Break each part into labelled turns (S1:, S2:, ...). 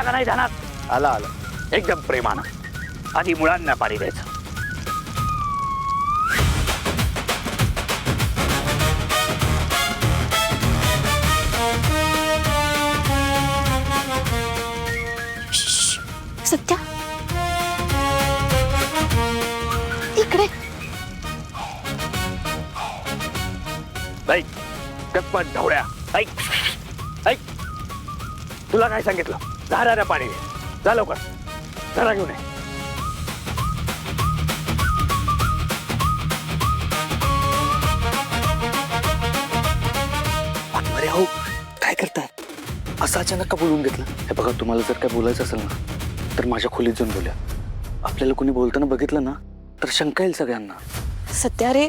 S1: का नाही ध्यानात?
S2: आला आला.
S1: एकदम प्रेमानं आधी मुळांना पाणी द्यायचं.
S3: सत्या इकडे.
S1: ऐक गप्पत ढवळ्या, ऐक ऐक, तुला काय सांगितलं? झाडाला पाणी दे. जा लवकर, झाडा घेऊन ये.
S2: अरे हो, काय करताय? असं अचानक का बोलून घेतलं? हे बघा, तुम्हाला जर काय बोलायचं असेल ना तर माझ्या खोलीत जाऊन बोलूया. आपल्याला कोणी बोलताना बघितलं ना तर शंका येईल सगळ्यांना.
S3: सत्या रे,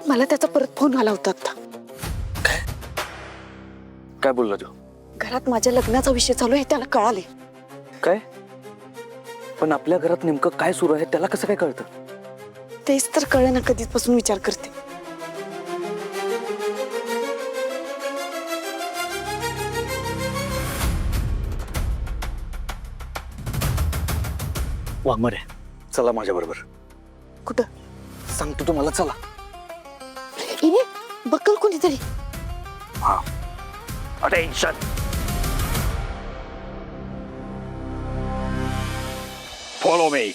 S3: मला त्याचा परत फोन आला होता आता.
S2: काय काय बोलला तो?
S3: घरात माझ्या लग्नाचा विषय चालू आहे त्याला कळाले.
S2: काय? पण आपल्या घरात नेमकं काय सुरू आहे त्याला कसं काय कळतं?
S3: तेच तर कळे ना, कधीपासून विचार करते.
S2: वाघमारे, चला माझ्या बरोबर.
S3: कुठं?
S2: सांगतो तुम्हाला, चला.
S3: इने बक्कल कोणीतरी.
S1: हा, अटेन्शन. Follow me.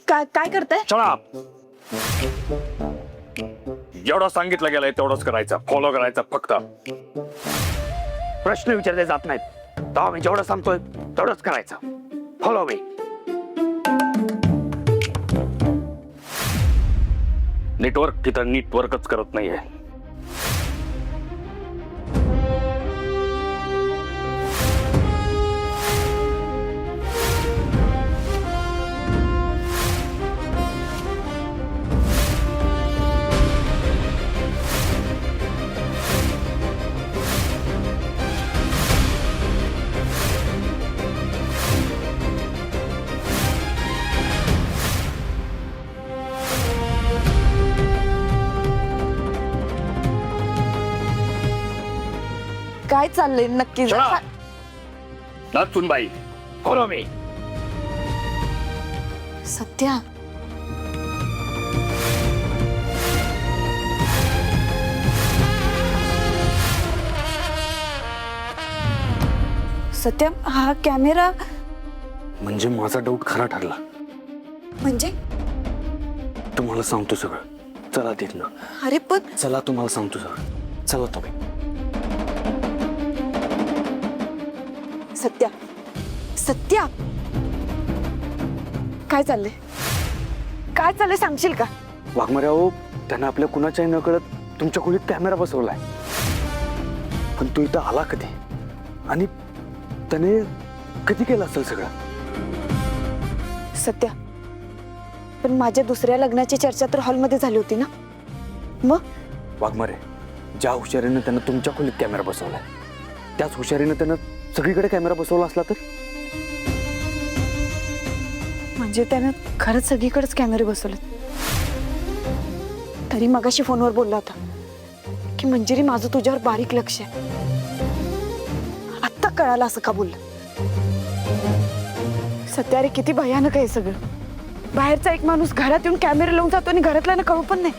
S3: काय करताय?
S1: चला, जेवढं सांगितलं गेलंय तेवढंच करायचं, फॉलो करायचं फक्त. प्रश्न विचारले जात नाहीत. तेव्हा मी जेवढं सांगतोय तेवढंच करायचं. Follow me. नेटवर्क तिथं नीटवर्कच करत नाहीये.
S3: काय चाललंय नक्की?
S1: चला, नाचूनबाई, फॉलो मी.
S3: सत्या, सत्या हा कॅमेरा
S2: म्हणजे माझा डाऊट खरा ठरला.
S3: म्हणजे?
S2: तुम्हाला सांगतो सगळं. चला तिथनं.
S3: अरे पण
S2: चला, तुम्हाला सांगतो सगळं. चला तुम्ही.
S3: सत्या, सत्या काय चाललंय? काय चाललंय सांगशील का?
S2: वाघमारे हो, त्यानं आपल्या कुणाच्याही न कळत तुमच्या खोलीत कॅमेरा बसवलाय. पण तू इथं आला कधी आणि त्याने कधी केलं असेल सगळं?
S3: सत्या, पण माझ्या दुसऱ्या लग्नाची चर्चा तर हॉलमध्ये झाली होती ना. मग
S2: वाघमारे, ज्या हुशारीनं त्यानं तुमच्या खोलीत कॅमेरा बसवलाय त्याच हुशारीनं त्यानं सगळीकडे कॅमेरा बसवला असला तर?
S3: म्हणजे त्यानं खरंच सगळीकडेच कॅमेरे बसवले. तरी मगाशी फोनवर बोलला होता की मंजिरी, माझं तुझ्यावर बारीक लक्ष आहे. आत्ता कळालं असं का बोललं? सत्या रे, किती भयानक आहे सगळं. बाहेरचा एक माणूस घरात येऊन कॅमेरे लावून जातो आणि घरातल्यानं कळू पण नाही.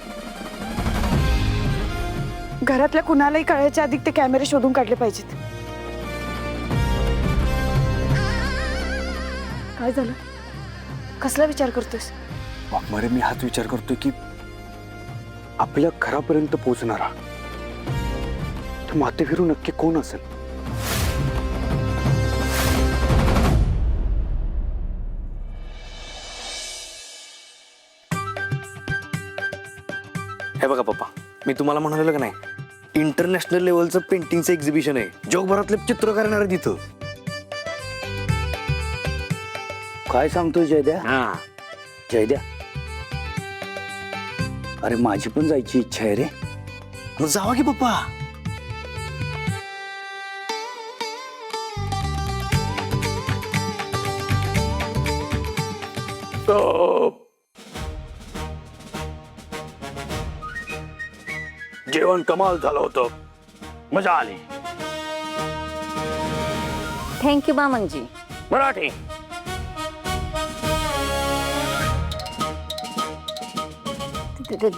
S3: घरातल्या कुणालाही कळायच्या आधी ते कॅमेरे शोधून काढले पाहिजेत. काय झालं? कसला विचार करतोयस?
S2: वाघमारे, मी हाच विचार करतोय की आपल्या घरापर्यंत पोहोचणारा तो मातेभिरू नक्की कोण असेल?
S4: हे बघा पप्पा, मी तुम्हाला म्हणालो का नाही, इंटरनॅशनल लेवलचं पेंटिंगचं एक्झिबिशन आहे. जगभरातले चित्र करणार आहे तिथं.
S2: काय सांगतोय जयद्या?
S1: हा,
S2: जयद्या, अरे माझी पण जायची इच्छा आहे रे.
S4: मग जावा की पप्पा.
S1: जेवण कमाल झालं होतं, मजा आली.
S5: थँक्यू मामांजी.
S1: मराठी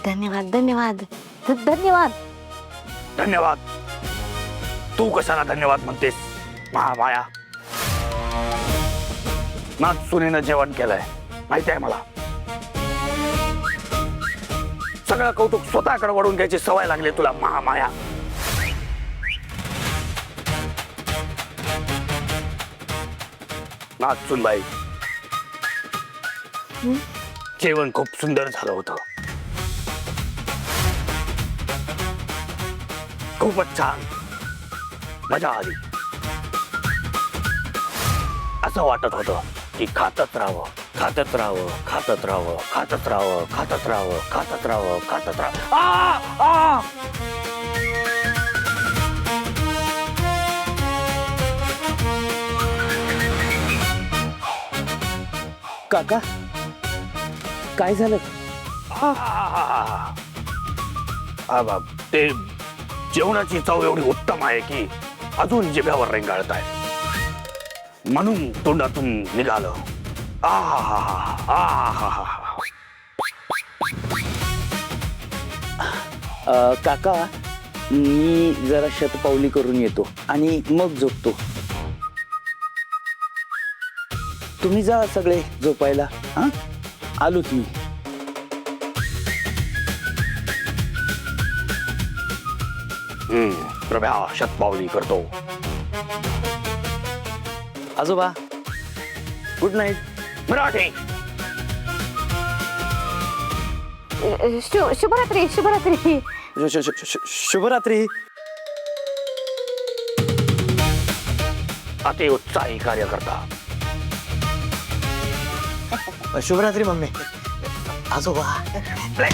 S5: धन्यवाद धन्यवाद धन्यवाद.
S1: धन्यवाद. तू कशाला धन्यवाद म्हणतेस महामाया? नाचसुनेनं जेवण केलंय माहिती आहे मला. सगळं कौतुक स्वतःकडे वळून घ्यायची सवय लागली तुला महामाया. नाचसुनबाई, जेवण खूप सुंदर झालं होतं. खूपच छान, मजा आली. असं वाटत होतं की खातच राहावं, खातच राहावं, खातच राहावं, खातच राहावं, खातच राहावं, खातच राहावं, खातच राहावं. आ आ
S2: काका काय झालं?
S1: ते जेवणाची चव एवढी उत्तम आहे की अजून जिभ्यावर रेंगाळत आहे, म्हणून तोंडातून निघालं.
S2: काका मी जरा शतपावली करून येतो आणि मग झोपतो. तुम्ही जा सगळे झोपायला. हा आलोच मी.
S1: प्रभ्या शतपावली करतो.
S2: आजोबा गुड नाईट.
S1: मराठी
S5: शुभरात्री शुभरात्री.
S2: शुभरात्री.
S1: अति उत्साही कार्यकर्ता.
S2: शुभरात्री मम्मी. आजोबा
S1: ब्लड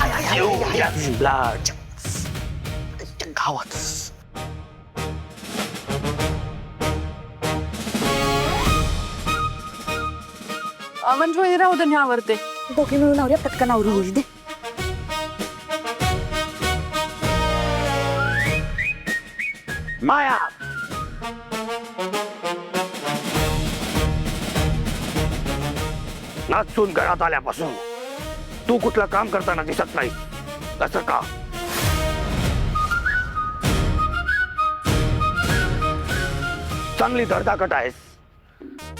S2: गावात.
S3: मंजू वहिनी राहू दे, मी आवरते.
S5: दोघे मिळून आवरूया, पटकन आवरू होईल दे.
S1: माया. नाचून घरात आल्यापासून तू कुठलं काम करताना दिसत नाही. असं का? चांगली धडधाकट आहेस,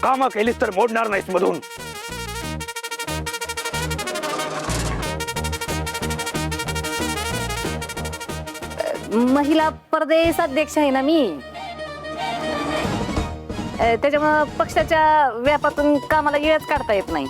S1: काम केलीस तर मोडणार नाहीस मधून.
S5: महिला प्रदेश अध्यक्ष आहे ना मी. त्याच्यामुळं पक्षाच्या व्यापातून कामाला वेळच काढता येत नाही.